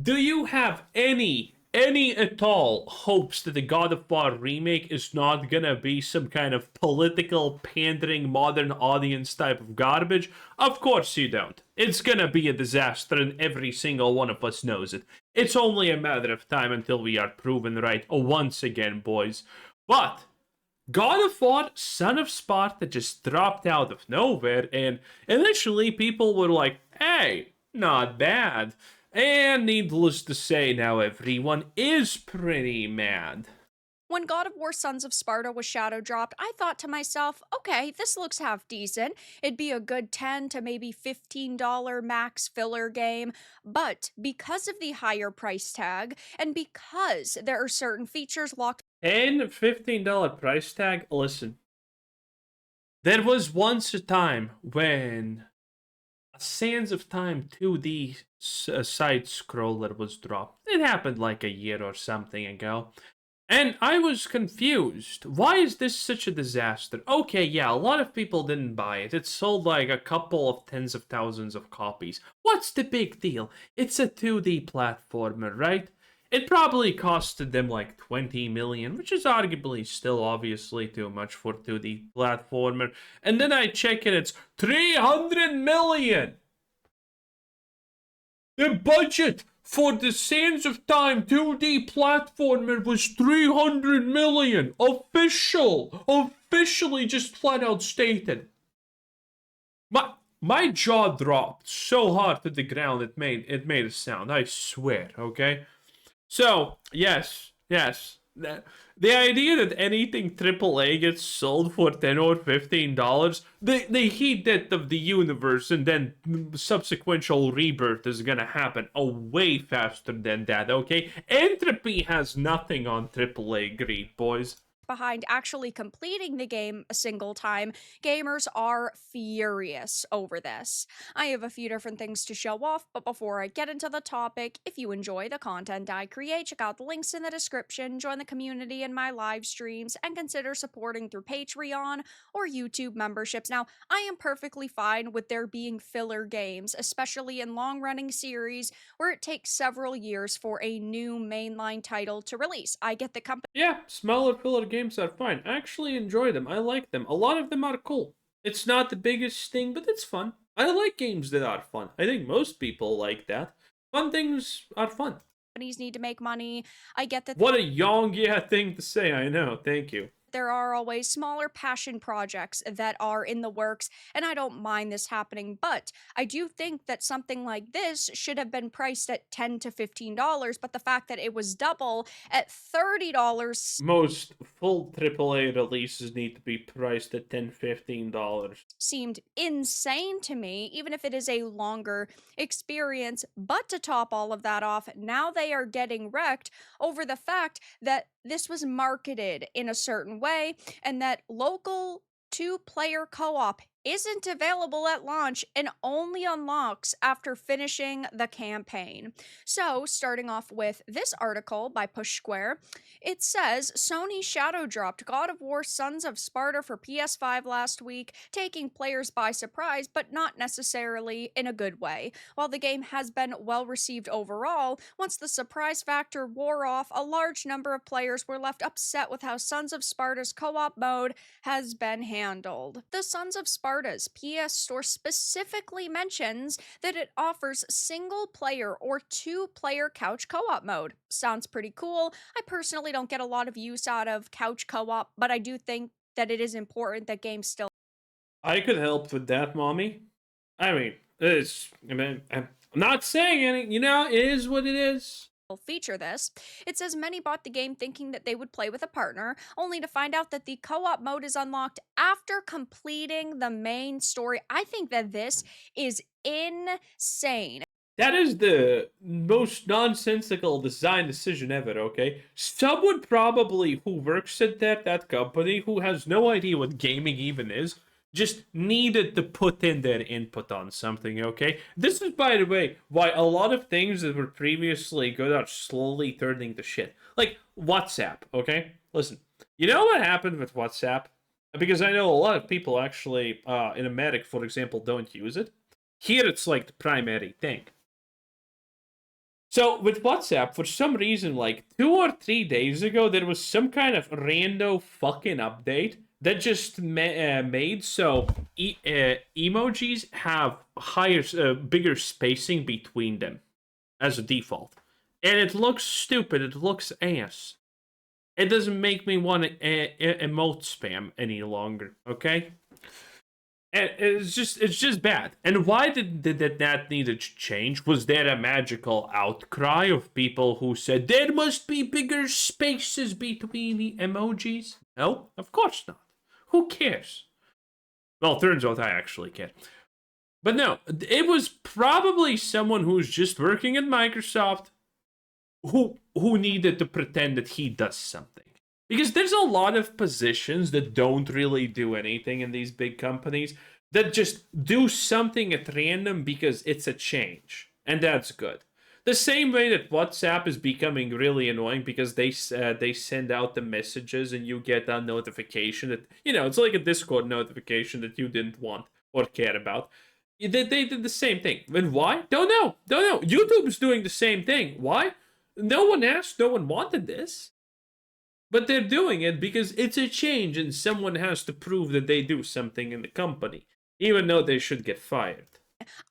Do you have any at all hopes that the God of War remake is not gonna be some kind of political pandering modern audience type of garbage? Of course you don't. It's gonna be a disaster and every single one of us knows it. It's only a matter of time until we are proven right once again, boys. But God of War, Son of Sparta just dropped out of nowhere, and initially people were like, hey, not bad. And needless to say, now everyone is pretty mad. When God of War Sons of Sparta was shadow dropped, I thought to myself, okay, this looks half decent. It'd be a good $10 to maybe $15 max filler game. But because of the higher price tag, and because there are certain features locked And $15 price tag, listen. There was once a time when Sands of Time 2D side scroller was dropped. It happened like a year or something ago. And I was confused. Why is this such a disaster? Okay, yeah, a lot of people didn't buy it. It sold like a couple of tens of thousands of copies. What's the big deal? It's a 2D platformer, right? It probably costed them like 20 million, which is arguably still obviously too much for 2D platformer. And then I check it, it's 300 million! The budget for the Sands of Time 2D platformer was 300 million. Officially just flat out stated. My jaw dropped so hard to the ground it made a sound. I swear, okay? So, yes. The idea that anything AAA gets sold for $10 or $15, the heat death of the universe and then subsequential rebirth is gonna happen way faster than that, okay? Entropy has nothing on AAA greed, boys. behind actually completing the game a single time, gamers are furious over this. I have a few different things to show off, but before I get into the topic, if you enjoy the content I create, check out the links in the description, join the community in my live streams, and consider supporting through Patreon or YouTube memberships. Now, I am perfectly fine with there being filler games, especially in long-running series where it takes several years for a new mainline title to release. I get the company Yeah, smaller filler games are fine. I actually enjoy them. I like them. A lot of them are cool. It's not the biggest thing, but it's fun. I like games that are fun. I think most people like that. Fun things are fun. companies need to make money. I get that What a young yeah thing to say, I know. Thank you. there are always smaller passion projects that are in the works, and I don't mind this happening, but I do think that something like this should have been priced at $10 to $15, but the fact that it was double at $30 Most full AAA releases need to be priced at $10, $15. seemed insane to me, even if it is a longer experience. But to top all of that off, now they are getting wrecked over the fact that this was marketed in a certain way and that local two-player co-op isn't available at launch and only unlocks after finishing the campaign. So, starting off with this article by Push Square, it says Sony shadow dropped God of War Sons of Sparta for PS5 last week, taking players by surprise, but not necessarily in a good way. While the game has been well received overall, once the surprise factor wore off, a large number of players were left upset with how Sons of Sparta's co op mode has been handled. The Sons of Sparta's PS Store specifically mentions that it offers single player or two-player couch co-op mode. Sounds pretty cool. I personally don't get a lot of use out of couch co-op, but I do think that it is important that games still I could help with that, mommy. I'm not saying any, it is what it is. feature this. It says many bought the game thinking that they would play with a partner, only to find out that the co-op mode is unlocked after completing the main story. I think that this is insane. That is the most nonsensical design decision ever, okay? Someone probably who works at that company, who has no idea what gaming even is, just needed to put in their input on something, okay? This is, by the way, why a lot of things that were previously good are slowly turning to shit. Like WhatsApp, okay? Listen, you know what happened with WhatsApp? Because I know a lot of people actually, in America, for example, don't use it. Here it's like the primary thing. So with WhatsApp, for some reason, like 2 or 3 days ago, there was some kind of rando fucking update that just made so emojis have higher, bigger spacing between them as a default, and it looks stupid. It looks ass. It doesn't make me want to emote spam any longer. Okay, and it's just bad. And why did that need to change? Was there a magical outcry of people who said there must be bigger spaces between the emojis? No, of course not. Who cares? Well, turns out I actually care. But no, it was probably someone who's just working at Microsoft who needed to pretend that he does something. Because there's a lot of positions that don't really do anything in these big companies that just do something at random because it's a change. And that's good. The same way that WhatsApp is becoming really annoying because they send out the messages and you get a notification that, it's like a Discord notification that you didn't want or care about. They did the same thing. And why? Don't know. Don't know. YouTube's doing the same thing. Why? No one asked, no one wanted this. But they're doing it because it's a change and someone has to prove that they do something in the company, even though they should get fired.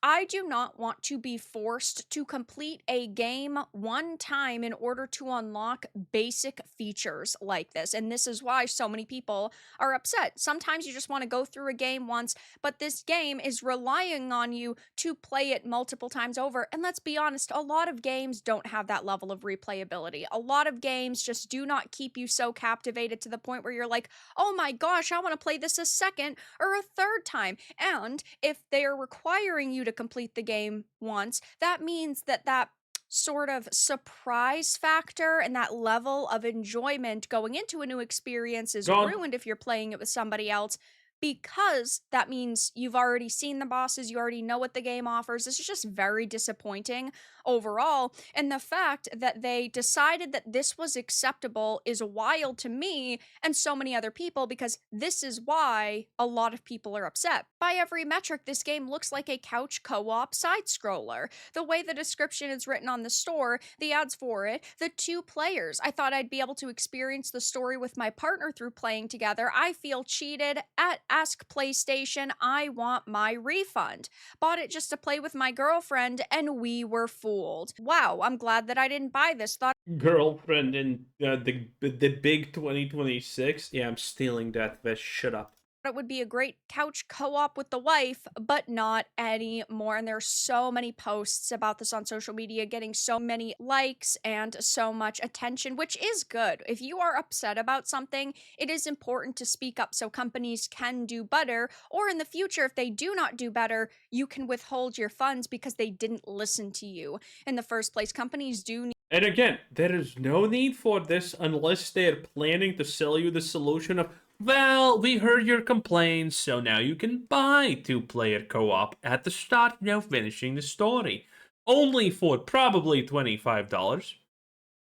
I do not want to be forced to complete a game one time in order to unlock basic features like this. And this is why so many people are upset. Sometimes you just want to go through a game once, but this game is relying on you to play it multiple times over. And let's be honest, a lot of games don't have that level of replayability. A lot of games just do not keep you so captivated to the point where you're like, oh my gosh, I want to play this a second or a third time. And if they are requiring you to complete the game once, that means that sort of surprise factor and that level of enjoyment going into a new experience is Gone. ruined if you're playing it with somebody else, because that means you've already seen the bosses, you already know what the game offers. This is just very disappointing overall. And the fact that they decided that this was acceptable is wild to me and so many other people, because this is why a lot of people are upset. By every metric, this game looks like a couch co-op side scroller. The way the description is written on the store, the ads for it, the 2 players. I thought I'd be able to experience the story with my partner through playing together. I feel cheated. At Ask PlayStation, I want my refund. Bought it just to play with my girlfriend, and we were fooled. Wow, I'm glad that I didn't buy this. Thought Girlfriend in the big 2026. Yeah, I'm stealing that. Shut up. it would be a great couch co-op with the wife, but not anymore. And there's so many posts about this on social media, getting so many likes and so much attention, which is good. If you are upset about something, it is important to speak up so companies can do better. Or in the future, if they do not do better, you can withhold your funds because they didn't listen to you in the first place. Companies do need. And again, there is no need for this unless they're planning to sell you the solution of, well, we heard your complaints, so now you can buy 2-player co-op at the start, finishing the story. Only for probably $25.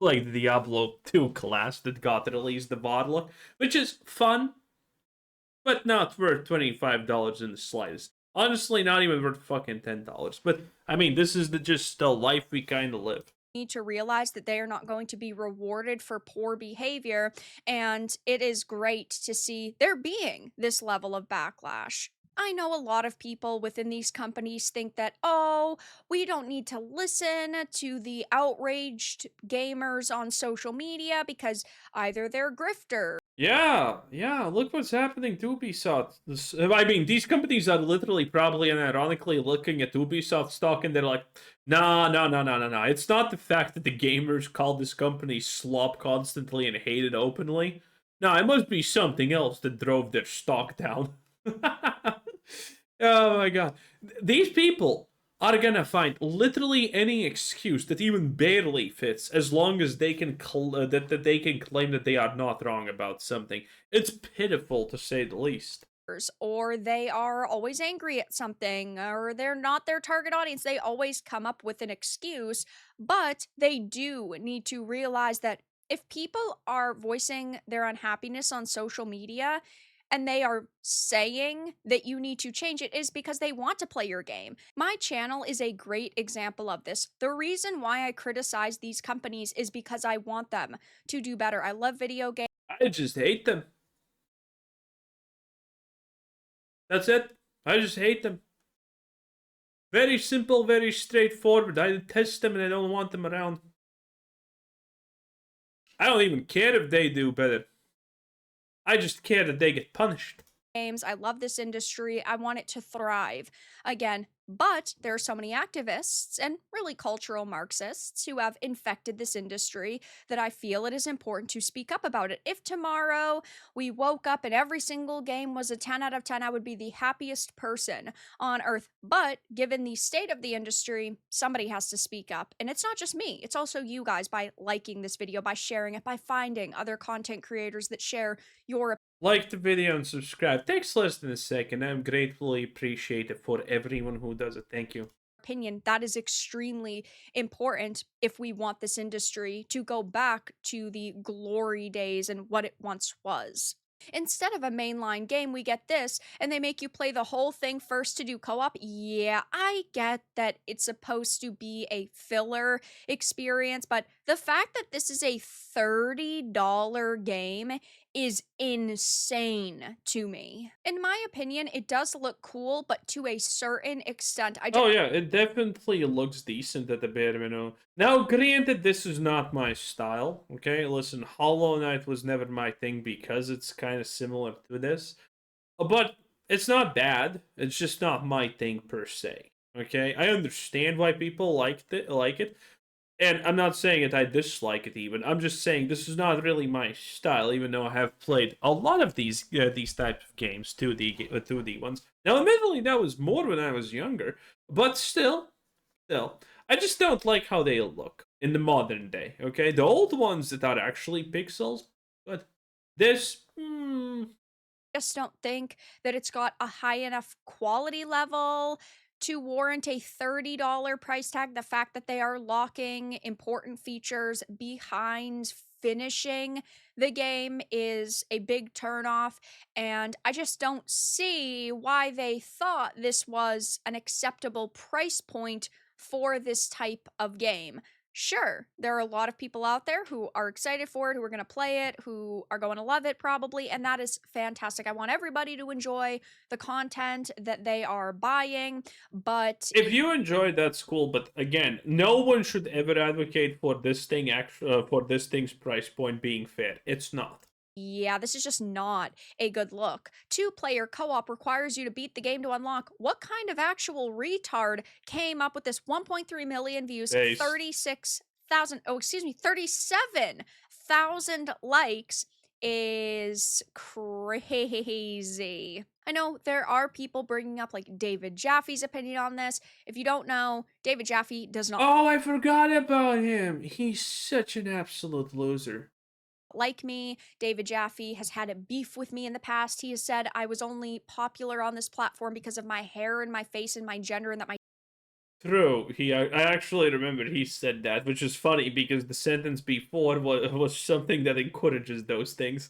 Like the Diablo 2 class that got released the bottle, which is fun, but not worth $25 in the slightest. Honestly, not even worth fucking $10. But, I mean, this is just the life we kind of live. Need to realize that they are not going to be rewarded for poor behavior, and it is great to see there being this level of backlash. I know a lot of people within these companies think that, oh, we don't need to listen to the outraged gamers on social media because either they're grifters. Yeah, look what's happening to Ubisoft. I mean, these companies are literally probably and ironically looking at Ubisoft stock and they're like, no. It's not the fact that the gamers called this company slop constantly and hate it openly. No, it must be something else that drove their stock down. Oh my god. These people are gonna find literally any excuse that even barely fits, as long as they can that they can claim that they are not wrong about something. It's pitiful to say the least. Or they are always angry at something, or they're not their target audience. They always come up with an excuse, but they do need to realize that if people are voicing their unhappiness on social media, and they are saying that you need to change it is because they want to play your game. My channel is a great example of this. The reason why I criticize these companies is because I want them to do better. I love video games. I just hate them. That's it. I just hate them. Very simple, very straightforward. I detest them and I don't want them around. I don't even care if they do better. I just care that they get punished. I love this industry. I want it to thrive again. But there are so many activists and really cultural Marxists who have infected this industry that I feel it is important to speak up about it. If tomorrow we woke up and every single game was a 10 out of 10, I would be the happiest person on earth. But given the state of the industry, somebody has to speak up. And it's not just me, it's also you guys by liking this video, by sharing it, by finding other content creators that share your Like the video and subscribe. Takes less than a second. I'm gratefully appreciative for everyone who does it. Thank you. opinion. That is extremely important if we want this industry to go back to the glory days and what it once was. Instead of a mainline game, we get this, and they make you play the whole thing first to do co op. Yeah, I get that it's supposed to be a filler experience, but the fact that this is a $30 game is insane to me. In my opinion, it does look cool, but to a certain extent, Oh yeah, it definitely looks decent at the bare minimum. Now, granted, this is not my style. Okay, listen, Hollow Knight was never my thing because it's kind of similar to this, but it's not bad. It's just not my thing per se. Okay, I understand why people like it, and I'm not saying that I dislike it even. I'm just saying this is not really my style, even though I have played a lot of these types of games, 2D ones. Now, admittedly, that was more when I was younger, but still, I just don't like how they look in the modern day. Okay, the old ones that are actually pixels, but this, just don't think that it's got a high enough quality level to warrant a $30 price tag. The fact that they are locking important features behind finishing the game is a big turnoff, and I just don't see why they thought this was an acceptable price point for this type of game. Sure, there are a lot of people out there who are excited for it, who are going to play it, who are going to love it probably, and that is fantastic. I want everybody to enjoy the content that they are buying, but if you enjoy, that's cool. But again, no one should ever advocate for this for this thing's price point being fair. It's not. yeah, this is just not a good look. Two-player co-op requires you to beat the game to unlock. What kind of actual retard came up with this? 1.3 million views, Base. 37,000 likes is crazy. I know there are people bringing up like David Jaffe's opinion on this. If you don't know, David Jaffe does not Oh, I forgot about him. He's such an absolute loser. like me. David Jaffe has had a beef with me in the past. He has said I was only popular on this platform because of my hair and my face and my gender, and that my True. I actually remember he said that, which is funny because the sentence before was something that encourages those things.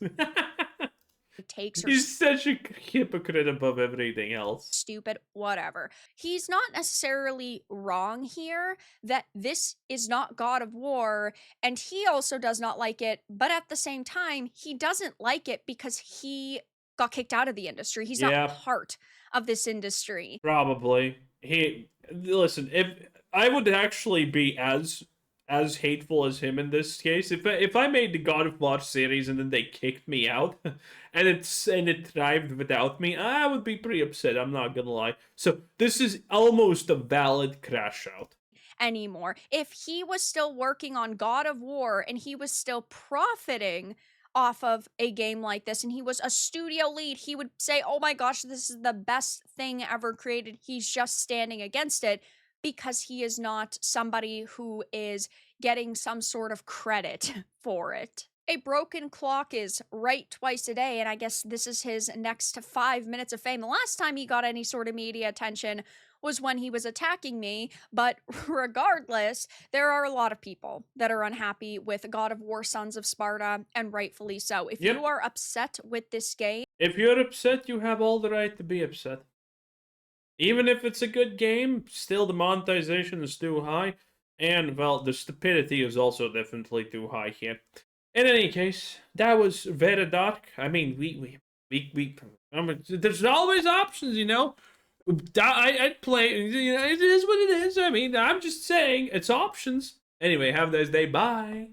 takes are He's such a hypocrite above everything else. stupid, whatever. He's not necessarily wrong here that this is not God of War, and he also does not like it, but at the same time, he doesn't like it because he got kicked out of the industry. He's Yeah. not part of this industry. Probably. Listen, if I would actually be as hateful as him in this case, if I made the God of War series and then they kicked me out and it thrived without me, I would be pretty upset, I'm not gonna lie. So this is almost a valid crash out. Anymore. If he was still working on God of War and he was still profiting off of a game like this and he was a studio lead, he would say, oh my gosh, this is the best thing ever created. He's just standing against it because he is not somebody who is getting some sort of credit for it. A broken clock is right twice a day, and I guess this is his next 5 minutes of fame. The last time he got any sort of media attention was when he was attacking me, but regardless, there are a lot of people that are unhappy with God of War Sons of Sparta, and rightfully so. If Yep. you are upset with this game, If you're upset, you have all the right to be upset. Even if it's a good game, still the monetization is too high, and well, the stupidity is also definitely too high here. In any case, that was very dark. I mean, there's always options, you know. I'd play. You know, it is what it is. I mean, I'm just saying it's options. Anyway, have a nice day. Bye.